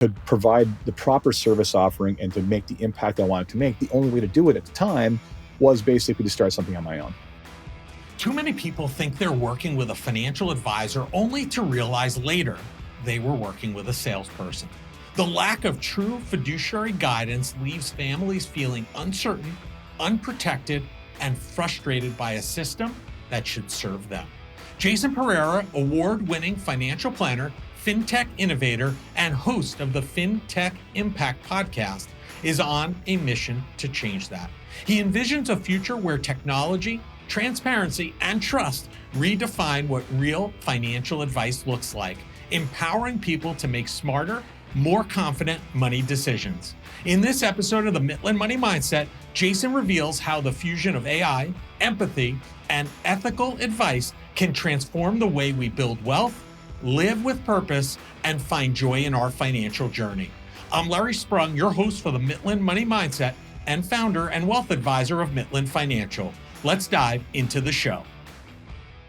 to provide the proper service offering and to make the impact I wanted to make, the only way to do it at the time was basically to start something on my own. Too many people think they're working with a financial advisor only to realize later they were working with a salesperson. The lack of true fiduciary guidance leaves families feeling uncertain, unprotected, and frustrated by a system that should serve them. Jason Pereira, award-winning financial planner, fintech innovator, and host of the FinTech Impact podcast, is on a mission to change that. He envisions a future where technology, transparency, and trust redefine what real financial advice looks like, empowering people to make smarter, more confident money decisions. In this episode of the Midland Money Mindset, Jason reveals how the fusion of AI, empathy, and ethical advice can transform the way we build wealth, live with purpose, and find joy in our financial journey. I'm Larry Sprung, your host for the Midland Money Mindset and founder and wealth advisor of Midland Financial. Let's dive into the show.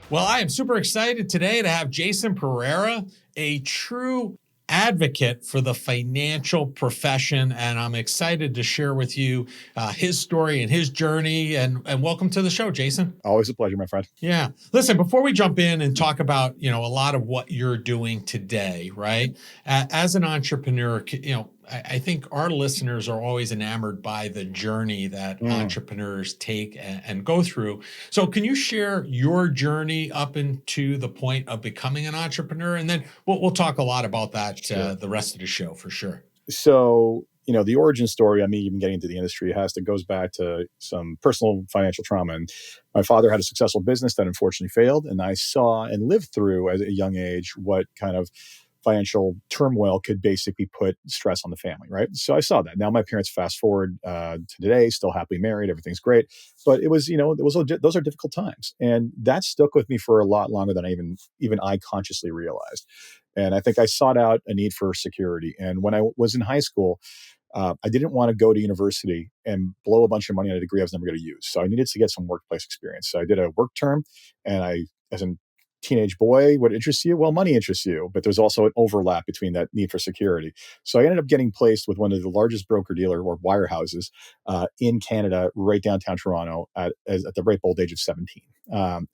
Well, I am super excited today to have Jason Pereira, a true advocate for the financial profession, and I'm excited to share with you his story and his journey. And welcome to the show, Jason. Always a pleasure, my friend. Yeah. Listen, before we jump in and talk about, a lot of what you're doing today, right? As an entrepreneur, I think our listeners are always enamored by the journey that entrepreneurs take and go through. So can you share your journey up into the point of becoming an entrepreneur? And then we'll talk a lot about that the rest of the show for sure. So, the origin story, me even getting into the industry goes back to some personal financial trauma. And my father had a successful business that unfortunately failed. And I saw and lived through at a young age what kind of financial turmoil could basically put stress on the family, right? So I saw that. Now my parents fast forward to today, still happily married, everything's great. But it was, those are difficult times. And that stuck with me for a lot longer than I consciously realized. And I think I sought out a need for security. And when I was in high school, I didn't want to go to university and blow a bunch of money on a degree I was never going to use. So I needed to get some workplace experience. So I did a work term, and as a teenage boy, what interests you? Well, money interests you, but there's also an overlap between that need for security. So I ended up getting placed with one of the largest broker dealer or wirehouses in Canada, right downtown Toronto, at the ripe old age of 17.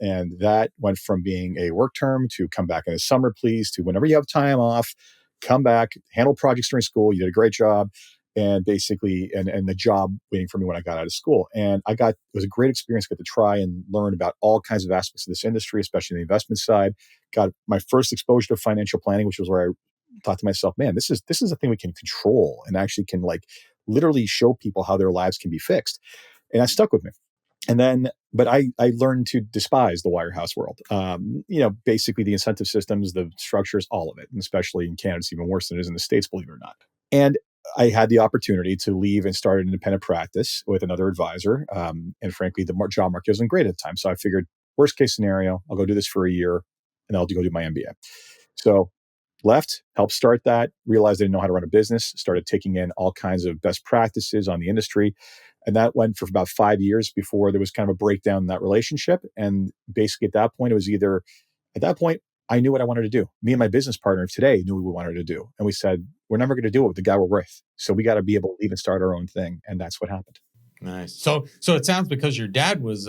And that went from being a work term to come back in the summer, please, to whenever you have time off, come back, handle projects during school. You did a great job. And basically, and the job waiting for me when I got out of school. And it was a great experience, got to try and learn about all kinds of aspects of this industry, especially the investment side. Got my first exposure to financial planning, which was where I thought to myself, man, this is a thing we can control and actually can literally show people how their lives can be fixed. And that stuck with me. And then, but I learned to despise the wirehouse world. Basically the incentive systems, the structures, all of it. And especially in Canada, it's even worse than it is in the States, believe it or not. And I had the opportunity to leave and start an independent practice with another advisor. And frankly, the job market wasn't great at the time. So I figured, worst case scenario, I'll go do this for a year and I'll go do my MBA. So left, helped start that, realized I didn't know how to run a business, started taking in all kinds of best practices on the industry. And that went for about 5 years before there was kind of a breakdown in that relationship. And basically at that point, I knew what I wanted to do. Me and my business partner today knew what we wanted to do. And we said, we're never going to do it with the guy we're with. So we got to be able to leave and start our own thing. And that's what happened. Nice. So it sounds, because your dad was,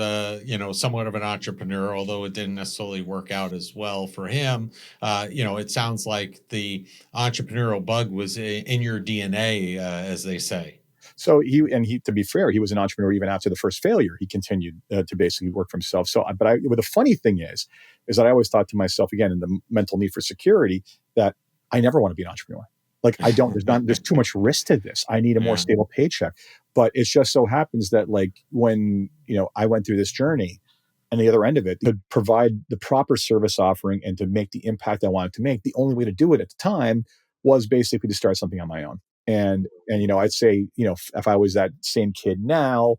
somewhat of an entrepreneur, although it didn't necessarily work out as well for him. It sounds like the entrepreneurial bug was in your DNA, as they say. So to be fair, he was an entrepreneur even after the first failure. He continued to basically work for himself. So, but the funny thing is that I always thought to myself, again, in the mental need for security, that I never want to be an entrepreneur. There's too much risk to this. I need a more stable paycheck. But it just so happens that when, I went through this journey, and the other end of it, to provide the proper service offering and to make the impact I wanted to make, the only way to do it at the time was basically to start something on my own. And I'd say, if I was that same kid now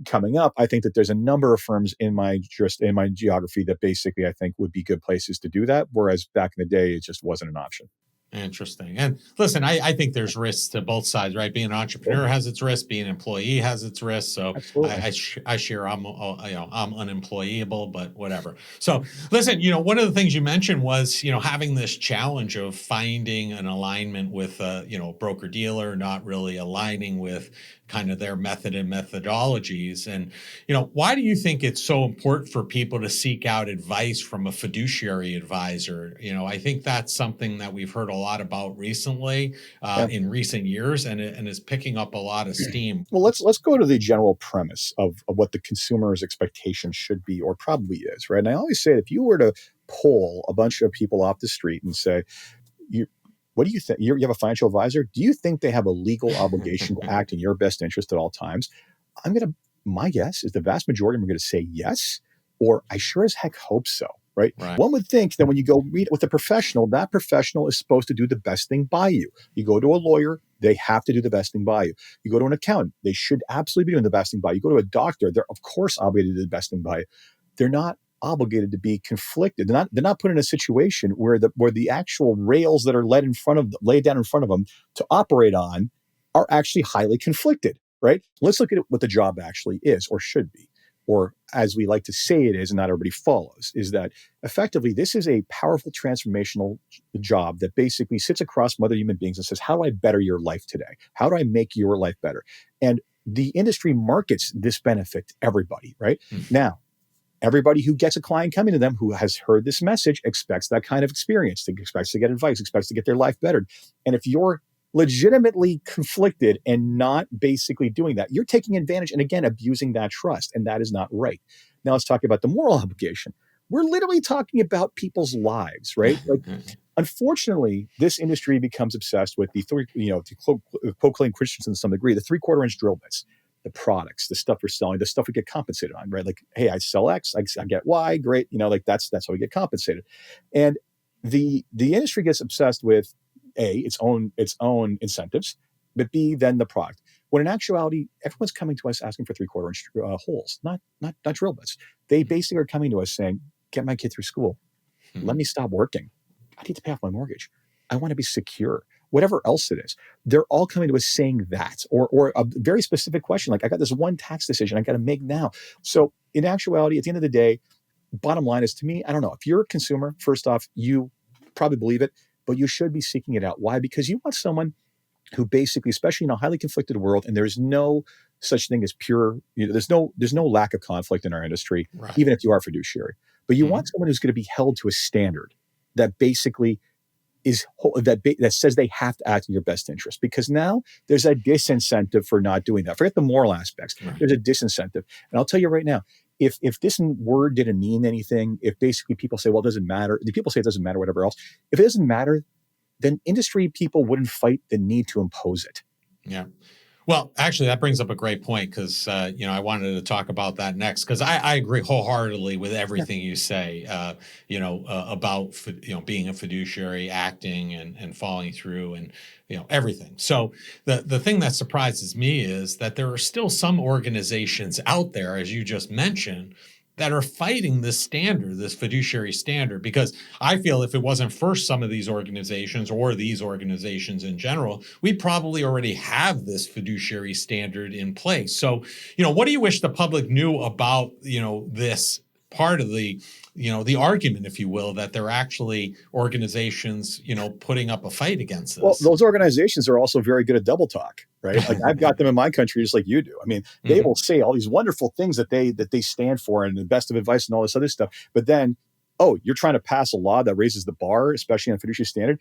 coming up, I think that there's a number of firms in my geography that basically I think would be good places to do that. Whereas back in the day, it just wasn't an option. Interesting. And listen, I think there's risks to both sides, right? Being an entrepreneur Absolutely. has its risks, being an employee has its risks. So Absolutely. I share I'm unemployable, but whatever. So listen, one of the things you mentioned was having this challenge of finding an alignment with broker dealer, not really aligning with kind of their method and methodologies. And why do you think it's so important for people to seek out advice from a fiduciary advisor? I think that's something that we've heard a lot about recently, Yeah. in recent years, and is picking up a lot of steam. Well, let's go to the general premise of what the consumer's expectation should be or probably is, right? And I always say, if you were to poll a bunch of people off the street and say, you, what do you think? You have a financial advisor. Do you think they have a legal obligation to act in your best interest at all times? My guess is the vast majority of them are going to say yes, or I sure as heck hope so, right? Right. One would think that when you go meet with a professional, that professional is supposed to do the best thing by you. You go to a lawyer, they have to do the best thing by you. You go to an accountant, they should absolutely be doing the best thing by you. You go to a doctor, they're of course obligated to do the best thing by you. They're not obligated to be conflicted. They're not put in a situation where the actual rails that are laid down in front of them to operate on are actually highly conflicted, right? Let's look at what the job actually is or should be, or as we like to say it is, and not everybody follows, is that effectively this is a powerful transformational job that basically sits across from other human beings and says, how do I better your life today? How do I make your life better? And the industry markets this benefit to everybody, right? Now, everybody who gets a client coming to them who has heard this message expects that kind of experience, expects to get advice, expects to get their life bettered. And if you're legitimately conflicted and not basically doing that, you're taking advantage and again, abusing that trust. And that is not right. Now let's talk about the moral obligation. We're literally talking about people's lives, right? Like, unfortunately, this industry becomes obsessed with to quote Clayton Christensen to some degree, the 3/4 inch drill bits, the products, the stuff we're selling, the stuff we get compensated on, right? Like, hey, I sell X, I get Y, great. That's how we get compensated. And the industry gets obsessed with its own incentives, but B, then the product. When in actuality, everyone's coming to us asking for 3/4 inch holes, not drill bits. They basically are coming to us saying, get my kid through school. Let me stop working. I need to pay off my mortgage. I want to be secure. Whatever else it is, they're all coming to us saying that, or a very specific question like, I got this one tax decision I got to make now. So in actuality, at the end of the day, bottom line is, to me, I don't know. If you're a consumer, first off, you probably believe it, but you should be seeking it out. Why? Because you want someone who basically, especially in a highly conflicted world, and there's no such thing as pure, there's no lack of conflict in our industry, Right. even if you are fiduciary. But you want someone who's going to be held to a standard that basically that says they have to act in your best interest, because now there's a disincentive for not doing that. Forget the moral aspects. Right. There's a disincentive. And I'll tell you right now, if this word didn't mean anything, if basically people say, well, it doesn't matter, the people say it doesn't matter, whatever else, if it doesn't matter, then industry people wouldn't fight the need to impose it. Yeah. Well, actually, that brings up a great point, because I wanted to talk about that next, because I agree wholeheartedly with everything you say. About being a fiduciary, acting and following through, and everything. So the thing that surprises me is that there are still some organizations out there, as you just mentioned, that are fighting this standard, this fiduciary standard, because I feel if it wasn't for some of these organizations, or these organizations in general, we probably already have this fiduciary standard in place. So, what do you wish the public knew about, this part of the argument, if you will, that there are actually organizations, putting up a fight against this? Well, those organizations are also very good at double talk, right? Like, I've got them in my country just like you do. I mean, they will say all these wonderful things that they stand for and the best of advice and all this other stuff. But then, oh, you're trying to pass a law that raises the bar, especially on fiduciary standard.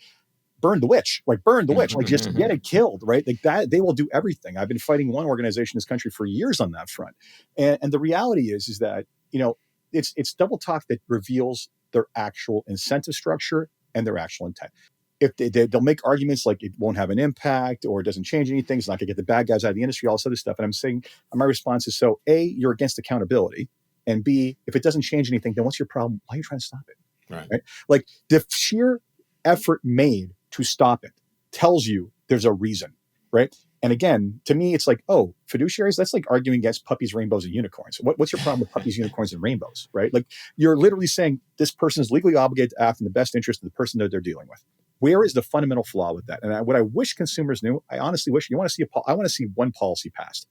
Burn the witch, like just get it killed, right? Like that, they will do everything. I've been fighting one organization in this country for years on that front. And the reality is that, it's double talk that reveals their actual incentive structure and their actual intent. If they'll make arguments like it won't have an impact or it doesn't change anything, it's not going to get the bad guys out of the industry, all this other stuff. And I'm saying, my response is, so A, you're against accountability, and B, if it doesn't change anything, then what's your problem? Why are you trying to stop it? Right? Like, the sheer effort made to stop it tells you there's a reason, right? And again, to me, it's like, oh, fiduciaries, that's like arguing against puppies, rainbows, and unicorns. What's your problem with puppies, unicorns, and rainbows, right? Like, you're literally saying this person is legally obligated to act in the best interest of the person that they're dealing with. Where is the fundamental flaw with that? And what I wish consumers knew, I honestly wish, I want to see one policy passed.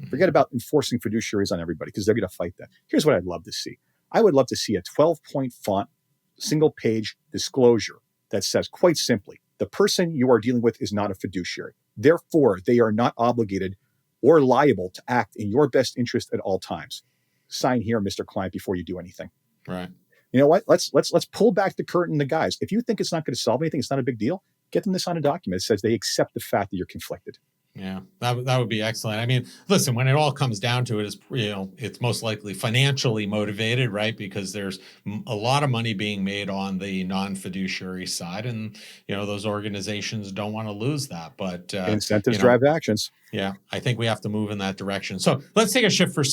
Forget about enforcing fiduciaries on everybody because they're going to fight that. Here's what I'd love to see. I would love to see a 12-point font, single page disclosure that says quite simply, the person you are dealing with is not a fiduciary. Therefore, they are not obligated or liable to act in your best interest at all times. Sign here, Mr. Client, before you do anything. Right. You know what? Let's pull back the curtain, the guys. If you think it's not going to solve anything, it's not a big deal. Get them to sign a document that says they accept the fact that you're conflicted. Yeah, that would be excellent. I mean, listen, when it all comes down to it, it's most likely financially motivated, right? Because there's a lot of money being made on the non-fiduciary side, and those organizations don't want to lose that. But incentives drive actions. Yeah, I think we have to move in that direction. So let's take a shift for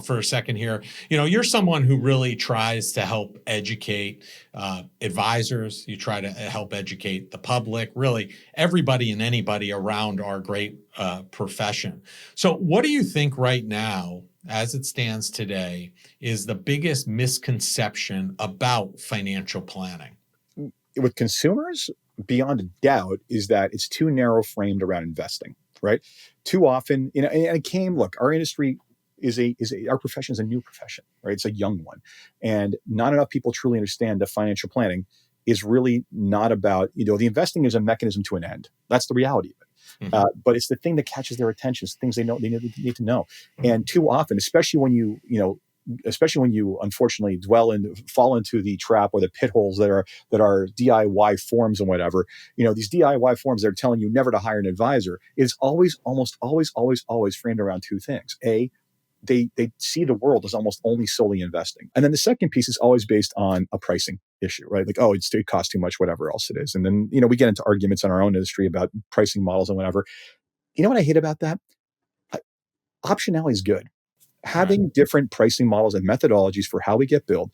for a second here. You're someone who really tries to help educate advisors. You try to help educate the public, really everybody and anybody around our great profession. So what do you think right now, as it stands today, is the biggest misconception about financial planning? With consumers, beyond a doubt, is that it's too narrow framed around investing. Right. Too often, and it came, look, our industry our profession is a new profession, right? It's a young one. And not enough people truly understand that financial planning is really not about, the investing is a mechanism to an end. That's the reality of it. Mm-hmm. But it's the thing that catches their attention. It's things they need to know. Mm-hmm. And too often, especially when you unfortunately fall into the trap or the pit holes that are DIY forms and whatever, these DIY forms that are telling you never to hire an advisor, is almost always framed around two things. A, they see the world as almost only solely investing. And then the second piece is always based on a pricing issue, right? Like, oh, it costs too much, whatever else it is. And then, we get into arguments in our own industry about pricing models and whatever. You know what I hate about that? Optionality is good. Having different pricing models and methodologies for how we get billed,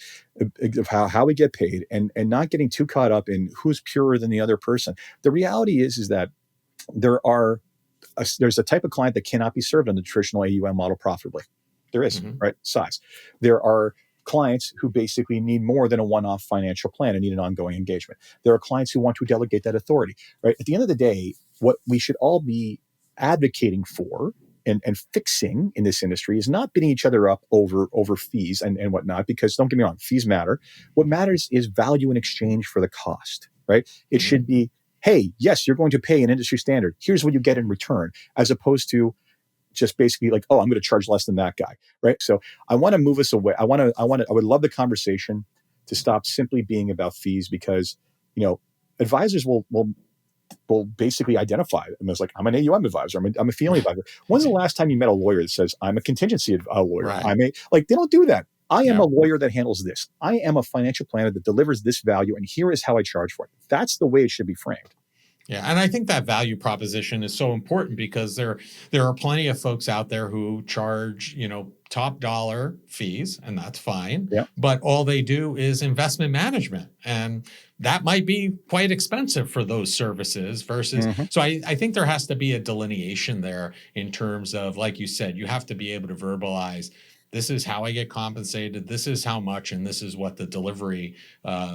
how we get paid, and not getting too caught up in who's purer than the other person. The reality is that there's a type of client that cannot be served on the traditional AUM model profitably. There is, right? Size. There are clients who basically need more than a one-off financial plan and need an ongoing engagement. There are clients who want to delegate that authority, right? At the end of the day, what we should all be advocating for and fixing in this industry is not beating each other up over fees and whatnot, because don't get me wrong, fees matter. What matters is value in exchange for the cost, right? It should be, hey, yes, you're going to pay an industry standard. Here's what you get in return, as opposed to just basically like, oh, I'm going to charge less than that guy, right? So I want to move us away. I would love the conversation to stop simply being about fees, because, advisors will basically identify them as like, I'm an AUM advisor, I'm a fee only advisor. When's the last time you met a lawyer that says, I'm a contingency lawyer? Right. They don't do that. I am a lawyer that handles this. I am a financial planner that delivers this value, and here is how I charge for it. That's the way it should be framed. Yeah, and I think that value proposition is so important, because there are plenty of folks out there who charge, top dollar fees, and that's fine. Yeah. But all they do is investment management, and that might be quite expensive for those services versus. So I think there has to be a delineation there in terms of, like you said, you have to be able to verbalize, this is how I get compensated, this is how much, and this is what the delivery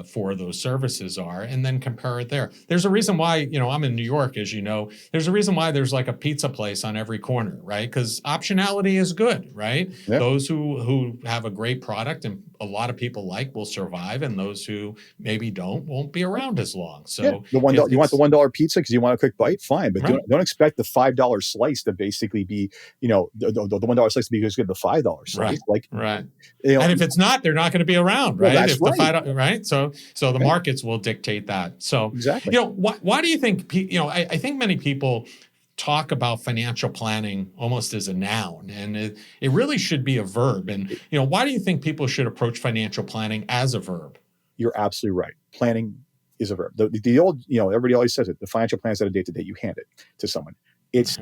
for those services are, and then compare it there. There's a reason why, I'm in New York, as you know, there's a reason why there's like a pizza place on every corner, right? Because optionality is good, right? Yep. Those who have a great product and a lot of people will survive, and those who maybe won't be around as long. So you want the $1 pizza because you want a quick bite, fine, but don't expect the $5 slice to basically be, the $1 slice to be as good as the $5 slice. Right. And if it's not, they're not going to be around, right? Well, that's right. Right. So the markets will dictate that. So, exactly. Why do you think, I think many people talk about financial planning almost as a noun, and it really should be a verb. And, why do you think people should approach financial planning as a verb? You're absolutely right. Planning is a verb. The old, everybody always says it. The financial plan is at a date to date. You hand it to someone. It's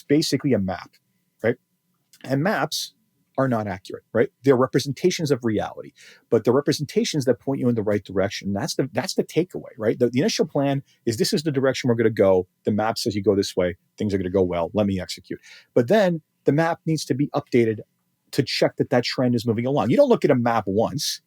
basically a map, right? And maps are not accurate, right? They're representations of reality, but they're representations that point you in the right direction. That's the takeaway, right? The initial plan is, this is the direction we're going to go. The map says you go this way. Things are going to go well. Let me execute. But then the map needs to be updated to check that trend is moving along. You don't look at a map once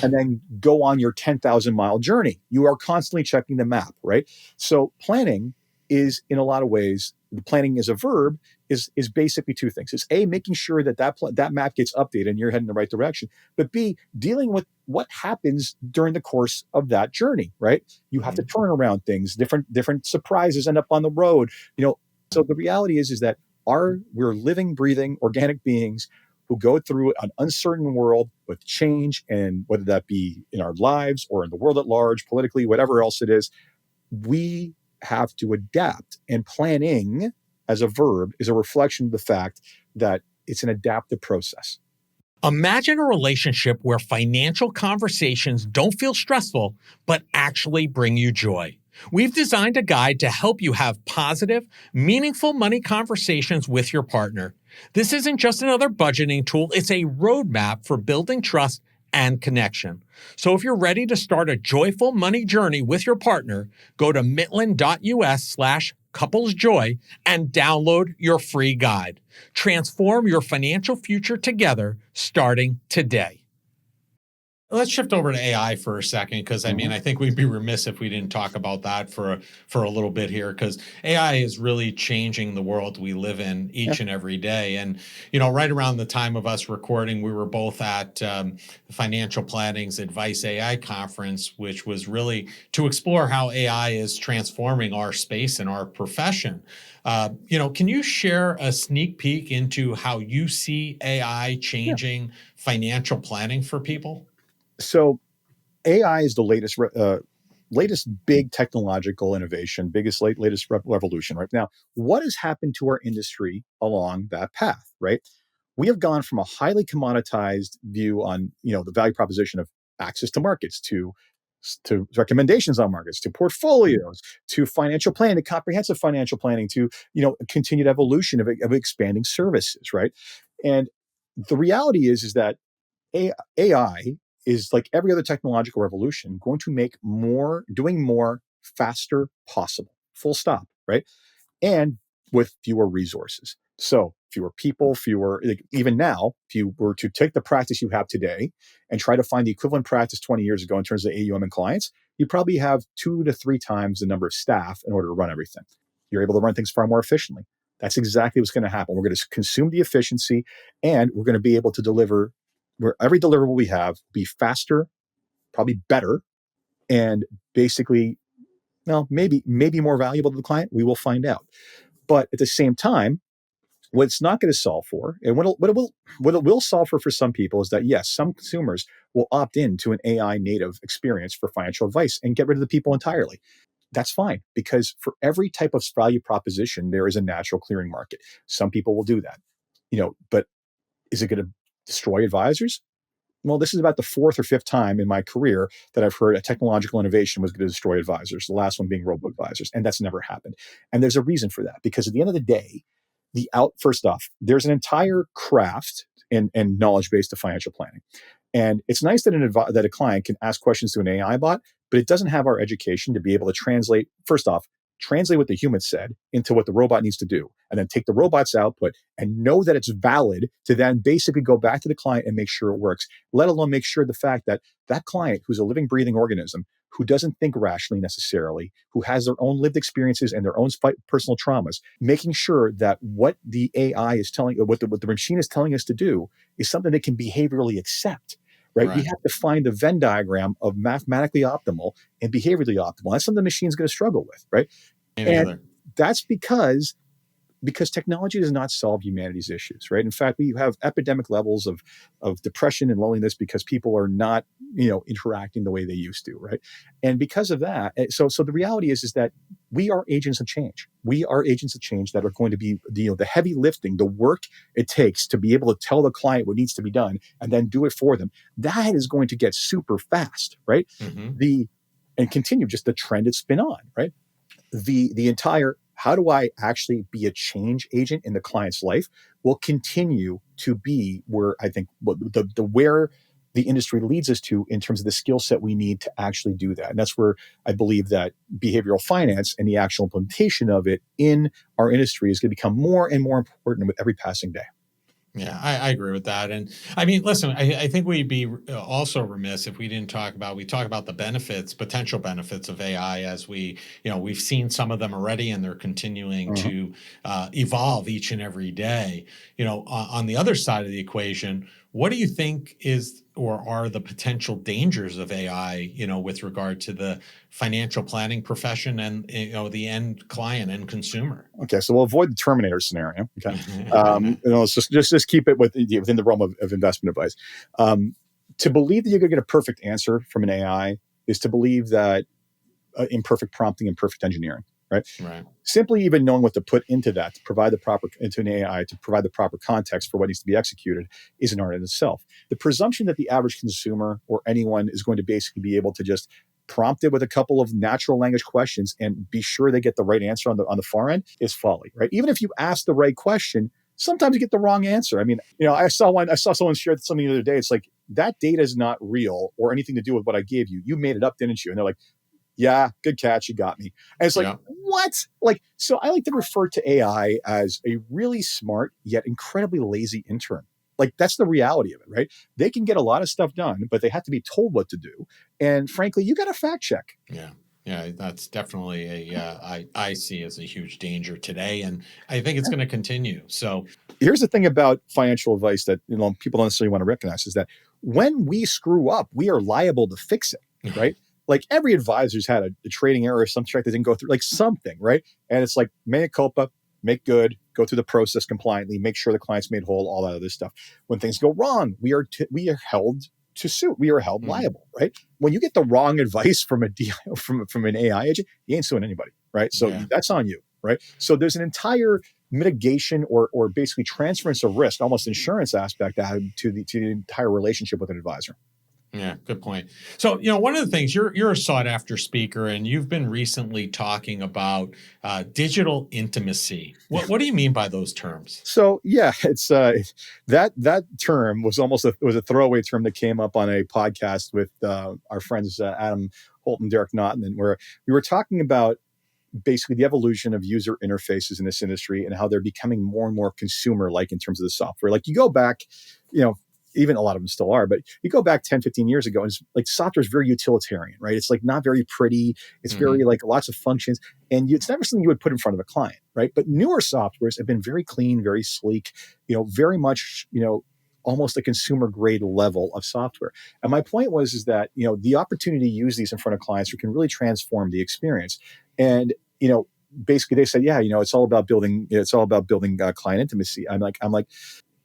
and then go on your 10,000-mile journey. You are constantly checking the map, right? So planning is, in a lot of ways, the planning as a verb is basically two things. It's A, making sure that that map gets updated and you're heading in the right direction. But B, dealing with what happens during the course of that journey, right? You have to turn around things, different surprises end up on the road. So the reality is that we're living, breathing, organic beings who go through an uncertain world with change, and whether that be in our lives or in the world at large, politically, whatever else it is, we have to adapt. And planning as a verb is a reflection of the fact that it's an adaptive process. Imagine a relationship where financial conversations don't feel stressful, but actually bring you joy. We've designed a guide to help you have positive, meaningful money conversations with your partner. This isn't just another budgeting tool, it's a roadmap for building trust and connection. So if you're ready to start a joyful money journey with your partner, go to Mitland.us/couplesjoy and download your free guide. Transform your financial future together starting today. Let's shift over to AI for a second, because I think we'd be remiss if we didn't talk about that for a little bit here, because AI is really changing the world we live in each and every day. And right around the time of us recording, we were both at Financial Planning's Advice AI conference, which was really to explore how AI is transforming our space and our profession. Can you share a sneak peek into how you see AI changing financial planning for people? So AI is the latest big technological innovation, latest revolution right now. What has happened to our industry along that path, right? We have gone from a highly commoditized view on, the value proposition of access to markets, to recommendations on markets, to portfolios, to financial planning, to comprehensive financial planning, to, continued evolution of expanding services, right? And the reality is that AI is, like every other technological revolution, going to make doing more faster possible. Full stop, right? And with fewer resources. So fewer people, even now, if you were to take the practice you have today and try to find the equivalent practice 20 years ago in terms of AUM and clients, you probably have 2 to 3 times the number of staff in order to run everything. You're able to run things far more efficiently. That's exactly what's going to happen. We're going to consume the efficiency, and we're going to be able to deliver where every deliverable we have be faster, probably better, and basically, well, maybe more valuable to the client. We will find out. But at the same time, what it's not going to solve for, and what it will solve for some people, is that yes, some consumers will opt in to an AI native experience for financial advice and get rid of the people entirely. That's fine, because for every type of value proposition, there is a natural clearing market. Some people will do that, but is it going to destroy advisors? Well, this is about the 4th or 5th time in my career that I've heard a technological innovation was going to destroy advisors, the last one being robo-advisors, and that's never happened. And there's a reason for that, because at the end of the day, first off, there's an entire craft and knowledge base to financial planning. And it's nice that a client can ask questions to an AI bot, but it doesn't have our education to be able to translate what the human said into what the robot needs to do, and then take the robot's output and know that it's valid to then basically go back to the client and make sure it works, let alone make sure the fact that that client, who's a living, breathing organism, who doesn't think rationally necessarily, who has their own lived experiences and their own personal traumas, making sure that what the AI is telling, or what the machine is telling us to do, is something they can behaviorally accept. Right? We have to find the Venn diagram of mathematically optimal and behaviorally optimal. That's something the machine's going to struggle with, right? And that's because technology does not solve humanity's issues, right? In fact, we have epidemic levels of depression and loneliness because people are not, interacting the way they used to, right? And because of that, so the reality is that we are agents of change. We are agents of change that are going to be the heavy lifting, the work it takes to be able to tell the client what needs to be done and then do it for them. That is going to get super fast, right? And continue just the trend it's been on, right? The entire, how do I actually be a change agent in the client's life, will continue to be where I think where the industry leads us to in terms of the skill set we need to actually do that. And that's where I believe that behavioral finance and the actual implementation of it in our industry is going to become more and more important with every passing day. Yeah, I agree with that. And I mean, listen, I think we'd be also remiss if we didn't we talk about the benefits, potential benefits of AI as we've seen some of them already and they're continuing Mhm. to evolve each and every day. On the other side of the equation, what do you think is or are the potential dangers of AI, with regard to the financial planning profession and, the end client and consumer? Okay, so we'll avoid the Terminator scenario. Okay, let's just keep it within the realm of investment advice. To believe that you're going to get a perfect answer from an AI is to believe that imperfect prompting and perfect engineering, right? Right. Simply even knowing what to put into that to provide the proper into an AI to provide the proper context for what needs to be executed is an art in itself. The presumption that the average consumer or anyone is going to basically be able to just prompt it with a couple of natural language questions and be sure they get the right answer on the far end is folly, right? Even if you ask the right question, sometimes you get the wrong answer. I mean, I saw someone share something the other day. It's like that data is not real or anything to do with what I gave you. You made it up, didn't you? And they're like, yeah, good catch. You got me. And it's like, Yeah. what? Like, so I like to refer to AI as a really smart yet incredibly lazy intern. Like, that's the reality of it, right? They can get a lot of stuff done, but they have to be told what to do. And frankly, you got to fact check. Yeah. Yeah, that's definitely I see as a huge danger today, and I think it's going to continue. So, Here's the thing about financial advice that people don't necessarily want to recognize is that when we screw up, we are liable to fix it, right? Like every advisor's had a trading error, some track that didn't go through, like something, right? And it's like mea culpa, make good, go through the process compliantly, make sure the client's made whole, all that other stuff. When things go wrong, we are held to suit. We are held Mhm. liable, right? When you get the wrong advice from from an AI agent, you ain't suing anybody, right? So Yeah. that's on you, right? So there's an entire mitigation or basically transference of risk, almost insurance aspect added to the entire relationship with an advisor. Yeah, good point. So, one of the things you're a sought after speaker, and you've been recently talking about digital intimacy. What do you mean by those terms? So yeah, it's that term was almost was a throwaway term that came up on a podcast with our friends Adam Holt and Derek Naughton, and where we were talking about basically the evolution of user interfaces in this industry and how they're becoming more and more consumer like in terms of the software. Like you go back, you know, even a lot of them still are, but you go back 10, 15 years ago, and it's like software is very utilitarian, right? It's like not very pretty. It's very Hmm. like lots of functions. And it's never something you would put in front of a client, right? But newer softwares have been very clean, very sleek, very much, almost a consumer grade level of software. And my point was is that, the opportunity to use these in front of clients who can really transform the experience. And basically they said, yeah, it's all about building client intimacy. I'm like,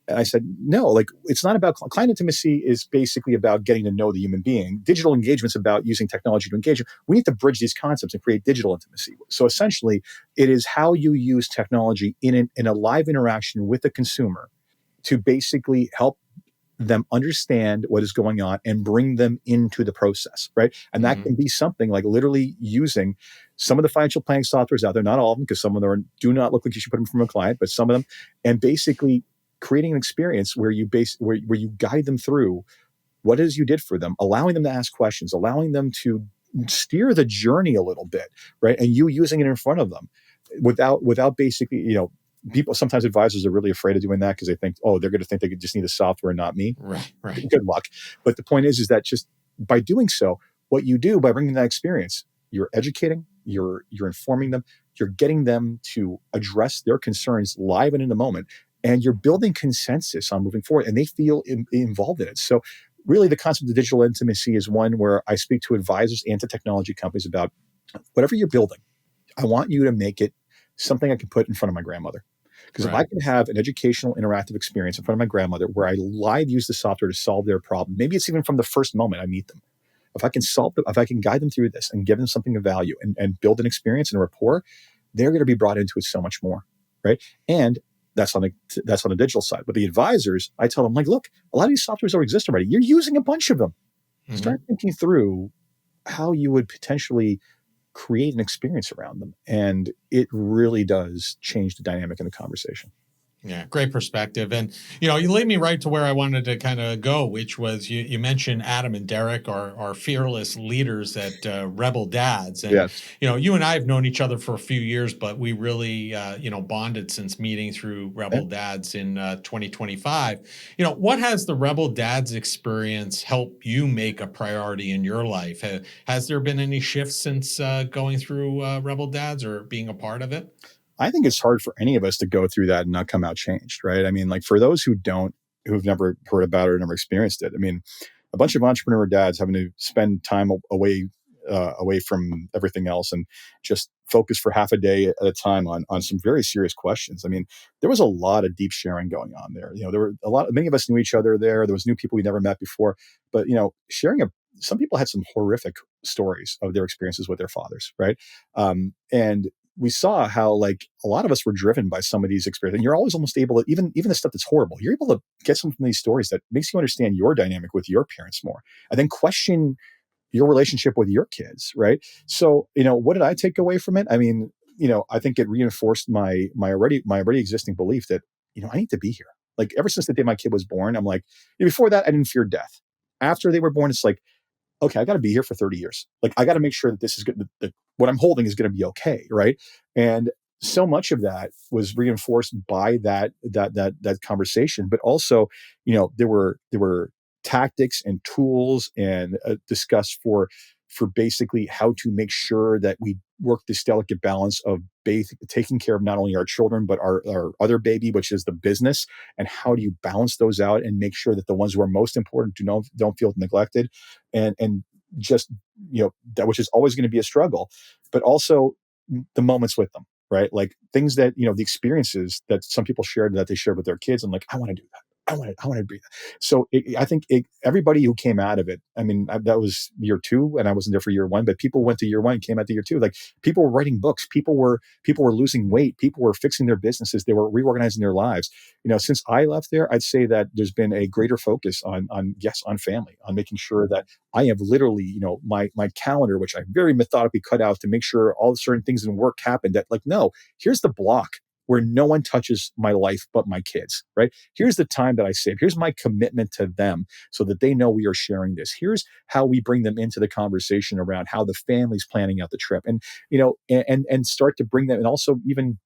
and I said, no, like it's not about client intimacy is basically about getting to know the human being. Digital engagement's about using technology to engage. We need to bridge these concepts and create digital intimacy. So essentially it is how you use technology in a live interaction with the consumer to basically help them understand what is going on and bring them into the process, right? And that Hmm. can be something like literally using some of the financial planning softwares out there, not all of them, because some of them do not look like you should put them from a client, but some of them, and basically creating an experience where where you guide them through what it is you did for them, allowing them to ask questions, allowing them to steer the journey a little bit, right? And you using it in front of them without basically, people sometimes advisors are really afraid of doing that because they think, oh, they're going to think they just need the software and not me. Right, right. Good luck. But the point is that just by doing so, what you do by bringing that experience, you're educating, you're informing them, you're getting them to address their concerns live and in the moment, and you're building consensus on moving forward, and they feel involved in it. So, really, the concept of digital intimacy is one where I speak to advisors and to technology companies about whatever you're building. I want you to make it something I can put in front of my grandmother. Because if I Right. can have an educational, interactive experience in front of my grandmother where I live use the software to solve their problem, maybe it's even from the first moment I meet them. If I can guide them through this and give them something of value and build an experience and a rapport, they're going to be brought into it so much more, right? And that's on the digital side. But the advisors, I tell them like, look, a lot of these softwares already exist already. You're using a bunch of them. Start Hmm. thinking through how you would potentially create an experience around them. And it really does change the dynamic in the conversation. Yeah, great perspective. And, you lead me right to where I wanted to kind of go, which was you mentioned Adam and Derek are fearless leaders at Rebel Dads. And, Yes. you and I have known each other for a few years, but we really, bonded since meeting through Yeah. Rebel Dads in 2025. What has the Rebel Dads experience helped you make a priority in your life? Has there been any shifts since going through Rebel Dads or being a part of it? I think it's hard for any of us to go through that and not come out changed, right? I mean, like for those who've never heard about it or never experienced it, I mean, a bunch of entrepreneur dads having to spend time away from everything else and just focus for half a day at a time on some very serious questions. I mean, there was a lot of deep sharing going on there. There were many of us knew each other there. There was new people we never met before, but some people had some horrific stories of their experiences with their fathers, right? And we saw how like a lot of us were driven by some of these experiences, and you're always almost able to even the stuff that's horrible, you're able to get something from these stories that makes you understand your dynamic with your parents more, and then question your relationship with your kids, right? So, what did I take away from it? I mean, I think it reinforced my already existing belief that, I need to be here. Like ever since the day my kid was born, I'm like, before that, I didn't fear death. After they were born, it's like, okay, I got to be here for 30 years. Like I got to make sure that this is good, that what I'm holding is going to be okay, right? And so much of that was reinforced by that conversation, but also, there were tactics and tools and discussed for basically how to make sure that we work this delicate balance of taking care of not only our children but our other baby, which is the business, and how do you balance those out and make sure that the ones who are most important don't feel neglected, and just that, which is always going to be a struggle, but also the moments with them, right? Like things that the experiences that some people shared that they shared with their kids, and like I want to do that. I want to breathe. So I think everybody who came out of it, I mean, that was year 2 and I wasn't there for year 1, but people went to year 1 and came out to year 2. Like people were writing books, people were losing weight, people were fixing their businesses, they were reorganizing their lives. Since I left there, I'd say that there's been a greater focus on family, on making sure that I have literally, my calendar, which I very methodically cut out to make sure all certain things in work happened, that like, no, here's the block where no one touches my life but my kids, right? Here's the time that I save. Here's my commitment to them so that they know we are sharing this. Here's how we bring them into the conversation around how the family's planning out the trip, and and start to bring them, and also even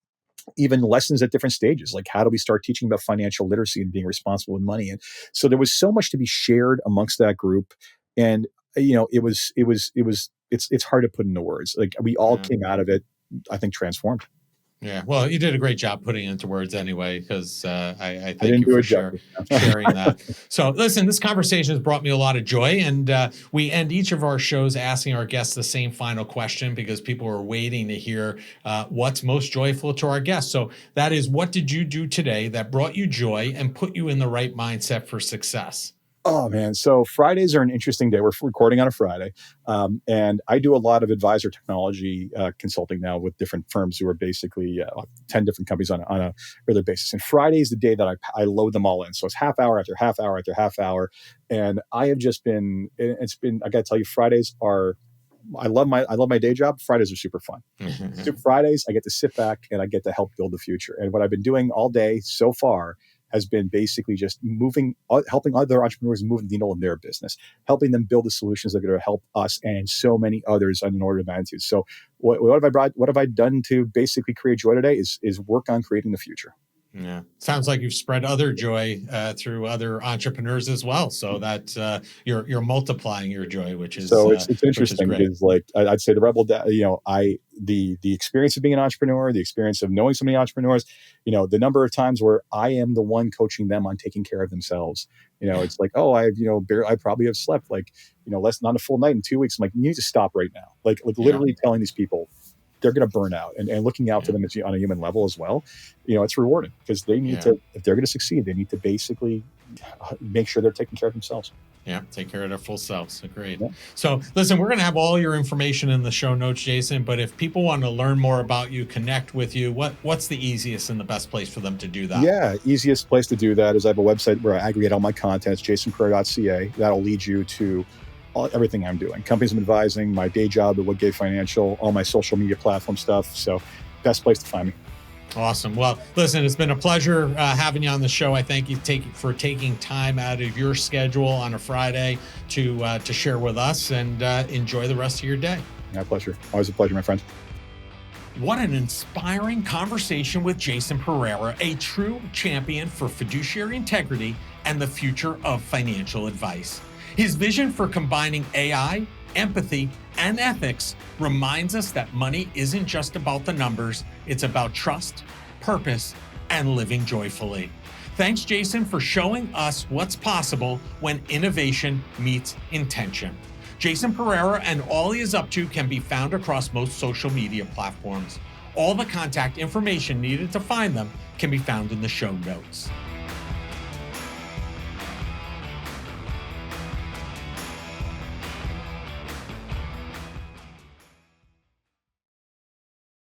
lessons at different stages, like how do we start teaching about financial literacy and being responsible with money. And so there was so much to be shared amongst that group, and it's hard to put into words. Like we all came out of it, I think, transformed. Yeah, well, you did a great job putting it into words anyway, because I thank didn't you do for it justice. sharing that. So, listen, this conversation has brought me a lot of joy, and we end each of our shows asking our guests the same final question because people are waiting to hear what's most joyful to our guests. So, that is, what did you do today that brought you joy and put you in the right mindset for success? Oh man. So Fridays are an interesting day. We're recording on a Friday. And I do a lot of advisor technology consulting now with different firms who are basically 10 different companies on a regular basis. And Friday is the day that I load them all in. So it's half hour after half hour after half hour. And I have just been, I got to tell you, Fridays are, I love my day job. Fridays are super fun. So Fridays, I get to sit back and I get to help build the future. And what I've been doing all day so far has been basically just helping other entrepreneurs move the needle in their business, helping them build the solutions that are going to help us and so many others on an order of magnitude. So what have I done to basically create joy today is work on creating the future. Yeah. Sounds like you've spread other joy through other entrepreneurs as well. So that you're multiplying your joy, which is so it's interesting great. because like I'd say the rebel, the experience of being an entrepreneur, the experience of knowing so many entrepreneurs, the number of times where I am the one coaching them on taking care of themselves. It's like, oh, I probably have slept like, not a full night in 2 weeks. I'm like, you need to stop right now. Like literally telling these people they're going to burn out, and looking out for them on a human level as well. It's rewarding because they need to, if they're going to succeed, they need to basically make sure they're taking care of themselves. Yeah, take care of their full selves. Agreed. Yeah. So listen, we're going to have all your information in the show notes, Jason, but if people want to learn more about you, connect with you, what's the easiest and the best place for them to do that? Yeah, easiest place to do that is I have a website where I aggregate all my content. It's jasonpereira.ca. That'll lead you to everything I'm doing. Companies I'm advising, my day job at Woodgate Financial, all my social media platform stuff. So best place to find me. Awesome. Well, listen, it's been a pleasure having you on the show. I thank you for taking time out of your schedule on a Friday to share with us, and enjoy the rest of your day. My pleasure. Always a pleasure, my friend. What an inspiring conversation with Jason Pereira, a true champion for fiduciary integrity and the future of financial advice. His vision for combining AI, empathy, and ethics reminds us that money isn't just about the numbers, it's about trust, purpose, and living joyfully. Thanks, Jason, for showing us what's possible when innovation meets intention. Jason Pereira and all he is up to can be found across most social media platforms. All the contact information needed to find them can be found in the show notes.